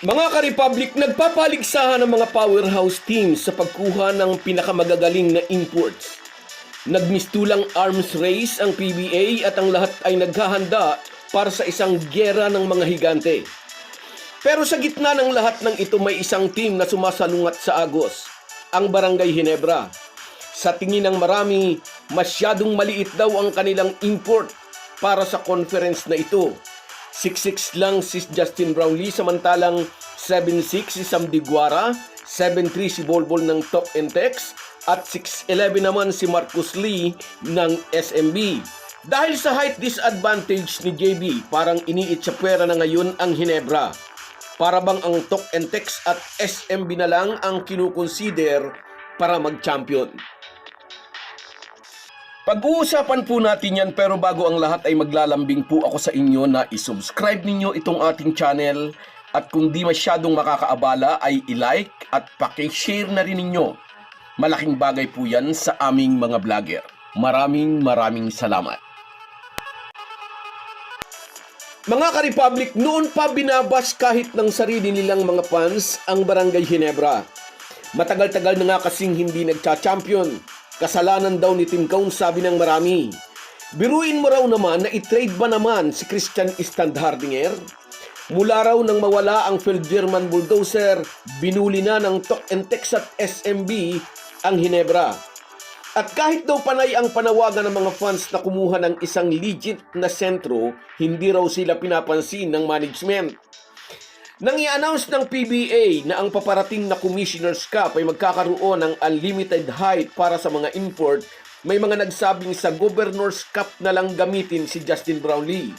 Mga ka-Republic, nagpapaligsahan ng mga powerhouse teams sa pagkuha ng pinakamagagaling na imports. Nagmistulang arms race ang PBA at ang lahat ay naghahanda para sa isang gyera ng mga higante. Pero sa gitna ng lahat ng ito may isang team na sumasalungat sa agos, ang Barangay Ginebra. Sa tingin ng marami, masyadong maliit daw ang kanilang import para sa conference na ito. 6'6 lang si Justin Brownlee, samantalang 7'6 si Sam Diguara, 7'3 si Bolbol ng Tok and Tex, at 6'11 naman si Marcus Lee ng SMB. Dahil sa height disadvantage ni JB, parang iniitsapwera na ngayon ang Ginebra. Para bang ang Tok and Tex at SMB na lang ang kinukonsider para mag-champion. Pag-uusapan po natin yan, pero bago ang lahat ay maglalambing po ako sa inyo na isubscribe ninyo itong ating channel at kung di masyadong makakaabala ay i-like at paki-share na rin ninyo. Malaking bagay po yan sa aming mga vlogger. Maraming salamat. Mga ka-Republic, noon pa binabas kahit ng sarili nilang mga fans ang Barangay Ginebra. Matagal-tagal na nga kasing hindi nagcha-champion. Kasalanan daw ni Tim Cone, sabi ng marami. Biruin mo raw naman na i-trade ba naman si Christian Standhardinger? Mula raw nang mawala ang Field German Bulldozer, binuli na ng Tok and Tex at SMB ang Ginebra. At kahit daw panay ang panawagan ng mga fans na kumuha ng isang legit na sentro, hindi raw sila pinapansin ng management. Nang i-announce ng PBA na ang paparating na Commissioner's Cup ay magkakaroon ng unlimited height para sa mga import, may mga nagsabing sa Governor's Cup na lang gamitin si Justin Brownlee.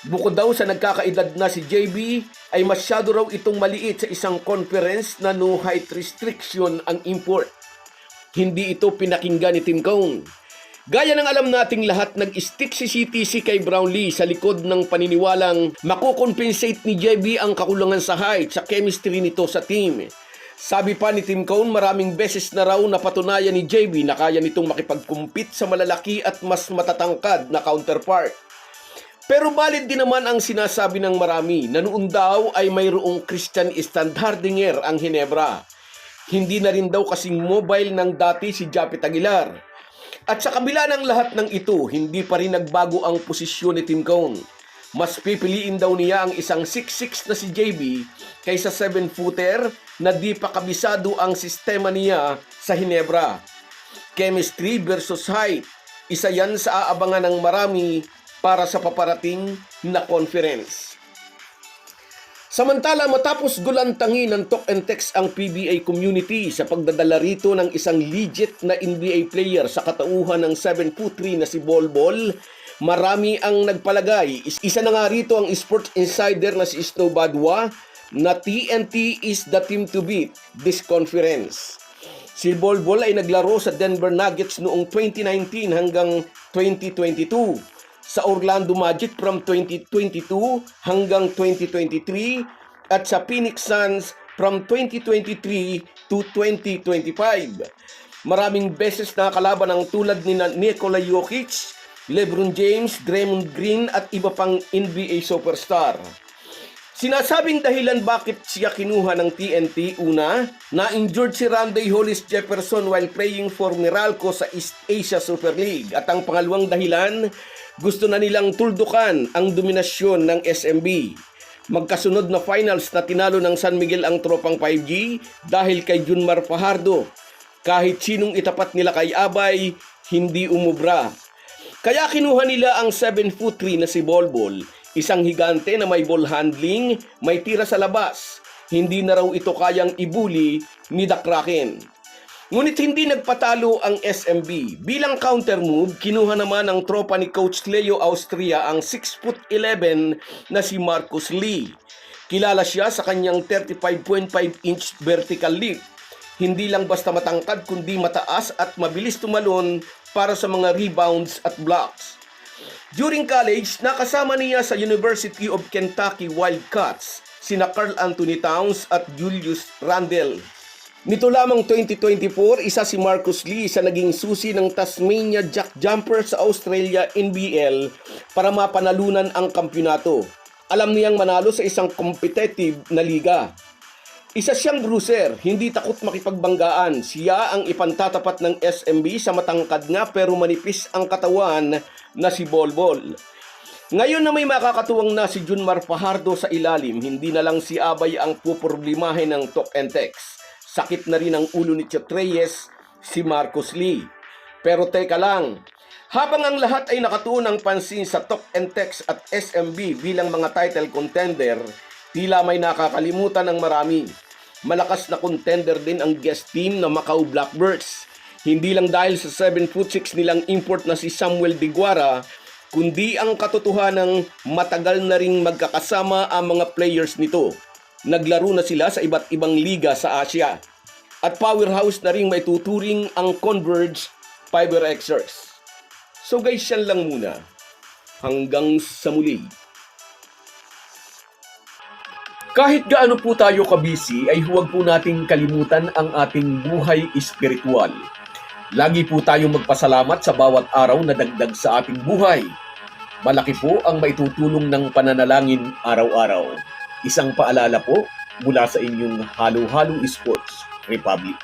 Bukod daw sa nagkakaedad na si JB, ay masyado raw itong maliit sa isang conference na no height restriction ang import. Hindi ito pinakinggan ni Tim Cone. Gaya ng alam nating lahat, nag-stick si CTC kay Brownlee sa likod ng paniniwalang makukompensate ni JB ang kakulangan sa height sa chemistry nito sa team. Sabi pa ni Tim Cone, maraming beses na raw napatunayan ni JB na kaya nitong makipag-compete sa malalaki at mas matatangkad na counterpart. Pero valid din naman ang sinasabi ng marami na noon daw ay mayroong Christian Standhardinger ang Ginebra. Hindi na rin daw kasing mobile ng dati si Japet Aguilar. At sa kabila ng lahat ng ito, hindi pa rin nagbago ang posisyon ni Tim Cone. Mas pipiliin daw niya ang isang 6'6 na si JB kaysa 7-footer na di pa kabisado ang sistema niya sa Ginebra. Chemistry versus height, isa yan sa aabangan ng marami para sa paparating na conference. Samantala, matapos gulantangin ng Tok and Tex ang PBA community sa pagdadala rito ng isang legit na NBA player sa katauhan ng 7'3" na si Bolbol, marami ang nagpalagay. Isa na nga rito ang Sports Insider na si Snow Badwa na TNT is the team to beat this conference. Si Bolbol ay naglaro sa Denver Nuggets noong 2019 hanggang 2022. Sa Orlando Magic from 2022 hanggang 2023 at sa Phoenix Suns from 2023 to 2025. Maraming beses nakakalaban ang tulad ni Nikola Jokic, LeBron James, Draymond Green at iba pang NBA superstar. Sinasabing dahilan bakit siya kinuha ng TNT, una, na-injured si Randy Hollis Jefferson while playing for Meralco sa East Asia Super League. At ang pangalawang dahilan, gusto na nilang tuldukan ang dominasyon ng SMB. Magkasunod na finals na tinalo ng San Miguel ang tropang 5G dahil kay Junmar Fajardo. Kahit sinong itapat nila kay Abay, hindi umubra. Kaya kinuha nila ang 7'3" na si Bolbol, isang higante na may ball handling, may tira sa labas. Hindi na raw ito kayang ibuli ni The Kraken. Ngunit hindi nagpatalo ang SMB. Bilang counter move, kinuha naman ng tropa ni Coach Leo Austria ang 6'11" na si Marcus Lee. Kilala siya sa kanyang 35.5-inch vertical leap. Hindi lang basta matangkad kundi mataas at mabilis tumalon para sa mga rebounds at blocks. During college, nakasama niya sa University of Kentucky Wildcats sina Karl Anthony Towns at Julius Randle. Nito lamang 2024, isa si Marcus Lee sa naging susi ng Tasmania Jack Jumper sa Australia NBL para mapanalunan ang kampyonato. Alam niyang manalo sa isang competitive na liga. Isa siyang bruiser, hindi takot makipagbanggaan. Siya ang ipantatapat ng SMB sa matangkad nga pero manipis ang katawan na si Bolbol. Ngayon na may makakatuwang na si Junmar Fajardo sa ilalim, hindi na lang si Abay ang puproblemahin ng Talk and Text. Sakit na rin ang ulo ni Chet Reyes, si Marcos Lee. Pero teka lang, habang ang lahat ay nakatuon ng pansin sa Talk and Text at SMB bilang mga title contender, tila may nakakalimutan ng marami. Malakas na contender din ang guest team na Macau Blackbirds. Hindi lang dahil sa 7'6" nilang import na si Samuel Diguara, kundi ang katotohanang matagal na ring magkakasama ang mga players nito. Naglaro na sila sa iba't ibang liga sa Asia. At powerhouse na ring may tuturing ang Converge FiberXers. So guys, yan lang muna. Hanggang sa muli. Kahit gaano po tayo kabisi ay huwag po nating kalimutan ang ating buhay espiritual. Lagi po tayong magpasalamat sa bawat araw na dagdag sa ating buhay. Malaki po ang maitutulong ng pananalangin araw-araw. Isang paalala po mula sa inyong Halo Halo Sports Republic.